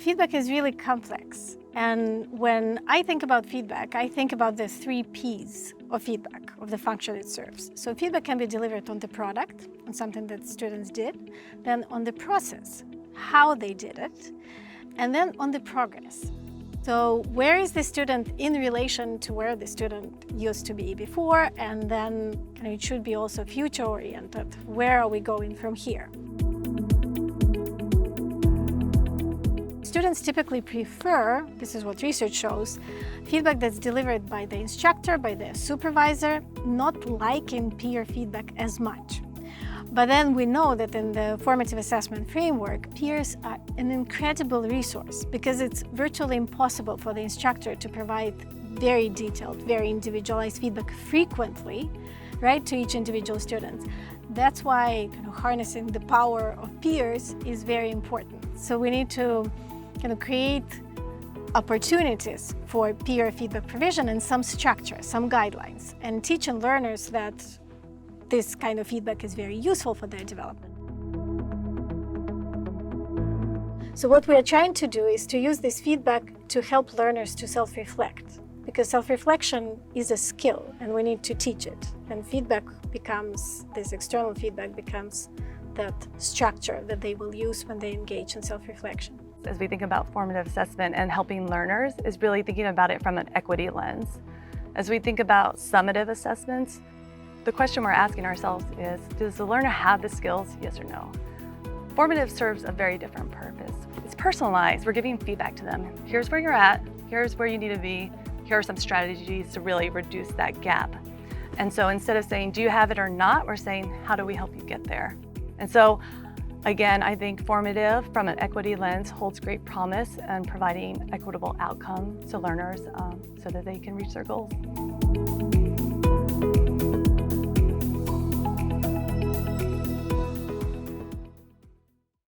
Feedback is really complex. And when I think about feedback, I think about the 3 P's of feedback, of the function it serves. So feedback can be delivered on the product, on something that students did, then on the process, how they did it, and then on the progress. So where is the student in relation to where the student used to be before, and then it should be also future-oriented. Where are we going from here? Students typically prefer, this is what research shows, feedback that's delivered by the instructor, by the supervisor, not liking peer feedback as much. But then we know that in the formative assessment framework, peers are an incredible resource because it's virtually impossible for the instructor to provide very detailed, very individualized feedback frequently, right, to each individual student. That's why harnessing the power of peers is very important. So we need to create opportunities for peer feedback provision and some structure, some guidelines, and teaching learners that this kind of feedback is very useful for their development. So what we are trying to do is to use this feedback to help learners to self-reflect, because self-reflection is a skill and we need to teach it. And feedback becomes, this external feedback becomes that structure that they will use when they engage in self-reflection. As we think about formative assessment and helping learners is really thinking about it from an equity lens. As we think about summative assessments, the question we're asking ourselves is, does the learner have the skills, yes or no? Formative serves a very different purpose. It's personalized, we're giving feedback to them. Here's where you're at, here's where you need to be, here are some strategies to really reduce that gap. And so instead of saying, do you have it or not, we're saying, how do we help you get there? And so, again, I think formative from an equity lens holds great promise in providing equitable outcomes to learners so that they can reach their goals.